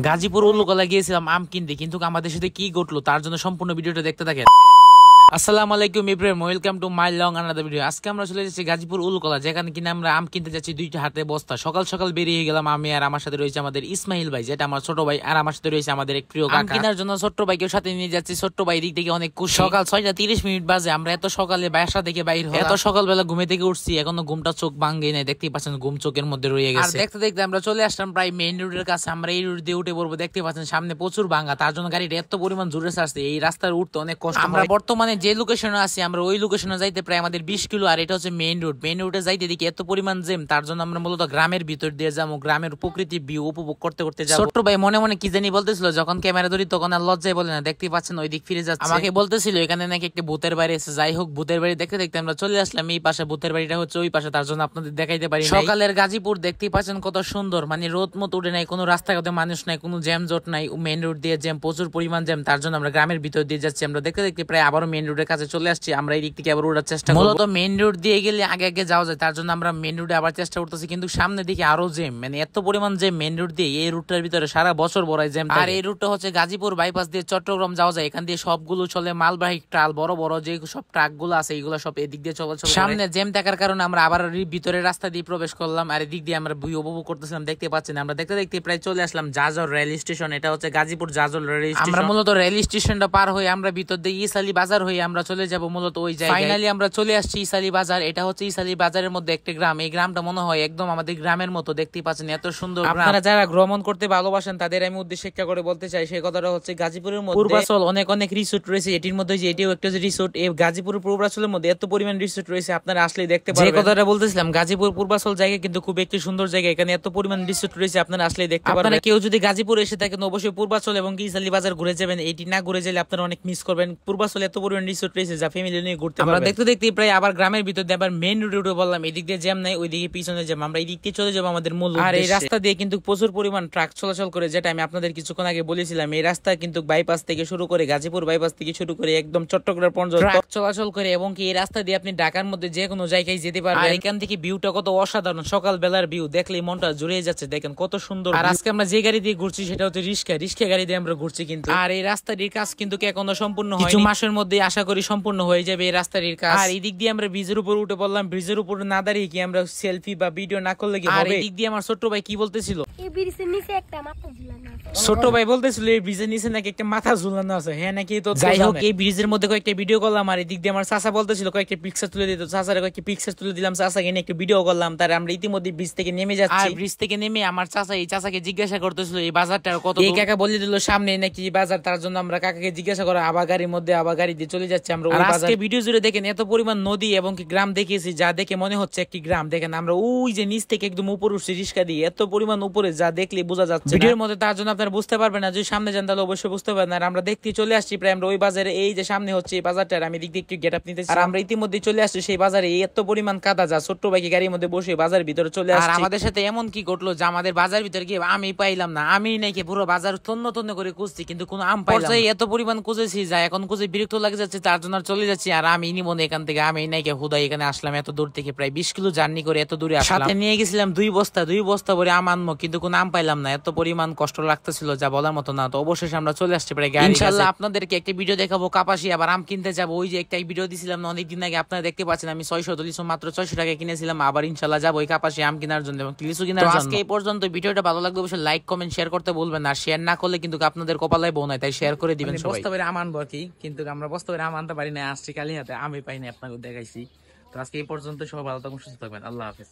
গাজীপুর উল্লুকলা গিয়েছিলাম আম কিনতে, কিন্তু আমাদের সাথে কি ঘটলো তার জন্য সম্পূর্ণ ভিডিওটা দেখতে থাকেন। আসসালামু আলাইকুম everyone, welcome to my long another video. আজকে আমরা চলে যাচ্ছি গাজীপুর উল্লুকলা, যেখানে কিনা আমরা আম কিনতে যাচ্ছি দুইটা হাতে বস্তা। সকাল সকাল বেরিয়ে গেলাম আমি, আর আমার সাথে রয়েছে আমাদের ইসমাইল ভাই, যেটা আমার ছোট ভাই, আর আমার সাথে রয়েছে আমাদের এক প্রিয় কাকা। কেনার জন্য ছোট্ট ভাইকেও সাথে নিয়ে যাচ্ছি। ছোট্ট ভাই দিক থেকে অনেক খুশি। সকাল 6:30 বাজে, আমরা এত সকালে বাসা থেকে বাইর হই, এত সকালবেলা ঘুমে থেকে উঠছি, এখনো ঘুমটা চোখ ভাঙে নাই। দেখতেই পাচ্ছেন ঘুম চোখের মধ্যে রয়ে গেছে। আর দেখতে দেখতে আমরা চলে আসলাম প্রায় মেইন রোডের কাছে। আমরা এই রোড দিয়ে উঠে পড়বো। দেখতে পাচ্ছেন সামনে প্রচুর ভাঙা, তার জন্য গাড়িটা এত পরিমাণ জোরে আসছে, এই রাস্তার উঠতে অনেক কষ্ট। আমরা বর্তমানে যে লোকেশনে আছি, আমরা ওই লোকেশনে যাইতে প্রায় আমাদের 20 কিলো, আর এটা হচ্ছে মেইন রোড। মেইন রোডে যাইতে দেখি এত পরিমাণ জ্যাম, তার জন্য আমরা মূলত গ্রামের ভিতর দিয়ে যাবো, গ্রামের প্রকৃতি ভিউ উপভোগ করতে করতে যাবো। ছোট্ট ভাই মনে মনে কি জানি বলতেছিল, যখন ক্যামেরা ধরি তখন আর লজ্জায় বলে না। দেখতে পাচ্ছেন ওই দিক ফিরে যাচ্ছে, আমাকে বলতেছিল এখানে নাকি একটা ভূতের বাড়ি আছে। যাই হোক, ভূতের বাড়ি দেখতে দেখতে আমরা চলে আসলাম এই পাশে। ভূতের বাড়িটা হচ্ছে ওই পাশে, তার জন্য আপনাদের দেখাইতে পারি। সকালের গাজীপুর দেখতেই পাচ্ছেন কত সুন্দর, মানে রোদ মতো উঠে নাই, কোনো রাস্তাঘাটে মানুষ নাই, কোনো জ্যাম জট নাই। মেইন রোড দিয়ে জ্যাম, প্রচুর পরিমাণ জ্যাম, তার জন্য আমরা গ্রামের ভিতর দিয়ে যাচ্ছি। আমরা দেখতে দেখতে প্রায় আবারও মেইন রোডের কাছে চলে আসছি। আমরা এই দিক থেকে আবার ওঠার চেষ্টা করব। মূলত মেইন রোড দিয়ে গেলে আগে আগে যাওয়া যায়, তার জন্য আমরা মেইন রোডে আবার চেষ্টা করতেছি, কিন্তু সামনের দিকে আরো জ্যাম, মানে এত পরিমাণ জ্যাম মেইন রোড দিয়ে। এই রুটটার ভিতরে সারা বছর বড় জ্যাম। আর এই রুটটা হচ্ছে গাজীপুর বাইপাস দিয়ে চট্টগ্রাম যাওয়া যায়। এখান দিয়ে সবগুলো চলে মালবাহী ট্রাক, বড় বড় যে সব ট্রাক গুলো আছে, এইগুলো সব এদিক দিয়ে চলাচল। সামনে জ্যাম থাকার কারণে আমরা আবার ভিতরে রাস্তা দিয়ে প্রবেশ করলাম, আর এদিক দিয়ে আমরা ভিউ উপভোগ করতেছিলাম। দেখতে পাচ্ছেন আমরা দেখতে দেখতে প্রায় চলে আসলাম জাজর রেল স্টেশন। এটা হচ্ছে গাজীপুর জাজর রেল স্টেশন। আমরা মূলত রেল স্টেশনটা পার হয়ে আমরা ভিতর দিয়ে ইসালি বাজার হয়ে আমরা চলে যাব মূলত ওই জায়গায়। ফাইনালি আমরা চলে আসছি ইসালি বাজার। এটা হচ্ছে ইসালি বাজারের মধ্যে একটা গ্রাম। এই গ্রামটা মনে হয় একদম আমাদের গ্রামের মতো। দেখতেই পাচ্ছেন এত সুন্দর গ্রাম। আপনারা যারা ভ্রমণ করতে ভালোবাসেন তাদের আমি উদ্দেশ্যে একটা করে বলতে চাই, সেই কথাটা হচ্ছে গাজীপুরের মধ্যে পূর্বাচল অনেক অনেক রিসোর্ট রয়েছে। এটির মধ্যে যে এটিও একটা রিসোর্ট। এই গাজীপুর পূর্বাচলের মধ্যে এত পরিমাণ রিসোর্ট রয়েছে, আপনারা আসলেই দেখতে পারবেন। যে কথাটা বলতেছিলাম, গাজীপুর পূর্বাচল জায়গা কিন্তু খুব একটি সুন্দর জায়গা। এখানে এত পরিমাণ রিসোর্ট রয়েছে, আপনারা আসলেই দেখতে পারবেন। আপনারা কেউ যদি গাজীপুর এসে থাকেন অবশ্যই পূর্বাচল এবং ইসালি বাজার ঘুরে যাবেন। এটি না ঘুরে গেলে আপনারা অনেক মিস করবেন। পূর্বাচলে এত পরিমাণ রিসোর্ট রয়েছে যা ফ্যামিলি নিয়ে ঘুরতে পারবেন। আমরা দেখতে দেখতে প্রায় আবার গ্রামের ভিতর দিয়ে আবার মেইন রোডে বললাম, এদিক দিয়ে জ্যাম নাই, ওইদিকে পিছনে জ্যাম। আমরা এই দিক দিয়ে চলে যাবো আমাদের মূল। আর এই রাস্তা দিয়ে কিন্তু প্রচুর পরিমাণ ট্রাক চলাচল করে, যেটা আমি আপনাদের কিছুক্ষণ আগে বলেছিলাম। এই রাস্তা কিন্তু বাইপাস থেকে শুরু করে, গাজীপুর বাইপাস থেকে শুরু করে একদম চট্টগ্রাম পর্যন্ত ট্রাক চলাচল করে, এবং কি এই রাস্তা দিয়ে আপনি ঢাকার মধ্যে যে কোনো জায়গায় যেতে পারবেন। আর এখান থেকে ভিউটা কত অসাধারণ, সকাল বেলার ভিউ দেখলেই মনটা জুড়িয়ে যাচ্ছে। দেখেন কত সুন্দর। আর আজকে আমরা যে গাড়ি দিয়ে ঘুরছি সেটা হচ্ছে রিক্সা গাড়ি দিয়ে আমরা ঘুরছি কিন্তু। আর এই রাস্তাটির কাজ কিন্তু এখনো সম্পূর্ণ হয়নি, কিছু মাসের মধ্যে আশা করি সম্পূর্ণ হয়ে যাবে এই রাস্তাটির কাজ। আর এই দিক দিয়ে আমরা ব্রিজের উপর উঠে পড়লাম। ব্রিজের উপর না দাঁড়িয়ে কি আমরা সেলফি বা ভিডিও না করলে কি হবে? আর এই দিক দিয়ে আমার ছোট্ট ভাই কি বলতেছিল, এই ব্রিজের নিচে একটা মাথা ঝুলানো আছে। ছোট ভাই বলতেছিল এই ব্রিজের নিচে নাকি একটা মাথা ঝুলানো আছে। হ্যাঁ নাকি? তো যাই হোক, এই ব্রিজের মধ্যে কয়েকটা ভিডিও করলাম। আর এই দিক দিয়ে আমার চাচা বলতেছিল কয়েকটা পিকচার তুলে দিত। চাচারে কয়েকটা পিকচার তুলে দিলাম, চাচাকে নিয়ে একটা ভিডিও করলাম। তার আমরা ইতিমধ্যে ব্রিজ থেকে নেমে যাচ্ছি। আর ব্রিজ থেকে নেমে আমার চাচা এই চাচাকে জিজ্ঞাসা করতেছিল এই বাজারটা কত। এই কাকা বলে দিল সামনে নাকি বাজার, তার জন্য আমরা কাকাকে জিজ্ঞাসা করা আবার গাড়ির মধ্যে আবার গাড়ি দিয়ে চলে যাচ্ছি আমরা ওই বাজারে। আজকে ভিডিও জুড়ে দেখেন এত পরিমাণ নদী এবং কি গ্রাম দেখিয়েছি, যা দেখে মনে হচ্ছে একটি গ্রাম। দেখেন আমরা ওই যে নিচ থেকে একদম উপর উঠছি রিস্কা দিয়ে, এত পরিমাণ উপরে, যা দেখলে বোঝা যাচ্ছে ভিডিওর মধ্যে। তার জন্য আপনারা বুঝতে পারবেন না, যদি সামনে যান তাহলে অবশ্যই বুঝতে পারবেন। আর আমরা দেখতে চলে আসছি প্রায় আমরা ওই বাজারে। এই যে সামনে হচ্ছে এই বাজারটা, আমি দিক দিয়ে একটু গেট আপ নিতেছি। আর আমরা ইতিমধ্যে চলে আসছি সেই বাজারে। এত পরিমাণ কাদা, যা ছোট্ট ভাইকে গাড়ির মধ্যে বসে বাজারের ভিতরে চলে আসছে। আর আমাদের সাথে এমন কি ঘটলো যে আমাদের বাজার ভিতরে গিয়ে আমি পাইলাম না। আমি নাকি পুরো বাজার তন্ন তন্ন করে খুঁজছি, কিন্তু কোনো আম পাইলাম না। এত পরিমাণ খুঁজেছি যা এখন খুঁজে বিরক্ত লাগে যাচ্ছে, তার জন্য চলে যাচ্ছি। আর আমি নিব না এখান থেকে, আমি নাকি হুদাই এখানে আসলাম এত দূর থেকে, প্রায় 20 কিলো জার্নি করে এত দূরে আসলাম। সাথে নিয়ে গেছিলাম দুই বস্তা ভরে আম আনবো, কিন্তু কোনো আম পাইলাম না। এত পরিমাণ কষ্ট লাগতেছিল যা বলার মতো না। তো অবশেষে আমরা চলে আসছি প্রায় গাড়ি। ইনশাআল্লাহ আপনাদেরকে একটা ভিডিও দেখাবো, কাপাসি আবার আম কিনতে যাবো। ওই যে একটা ভিডিও দিছিলাম না অনেকদিন আগে, আপনারা দেখতে পাচ্ছেন আমি 600 লিচু মাত্র 600 টাকা কিনেছিলাম। আবার ইনশাআল্লাহ যাবো ওই কাপাসি আম কেনার জন্য এবং লিচু কেনার জন্য। আজকে এই পর্যন্ত। ভিডিওটা ভালো লাগলে অবশ্যই লাইক কমেন্ট শেয়ার করতে বলবেন না। শেয়ার না করলে কিন্তু আপনাদের কপালে বউ নাই, তাই শেয়ার করে দিবেন সবাই। বস্তা ভরে আম আনবো আর কি, কিন্তু আমরা বস্তা ভরে আম আনতে পারি না। আসছি কালি হাতে, আমি পাই না, আপনাকে দেখাইছি। তো আজকে এই পর্যন্ত, সবাই ভালো থাকুন, সুস্থ থাকবেন। আল্লাহ হাফেজ।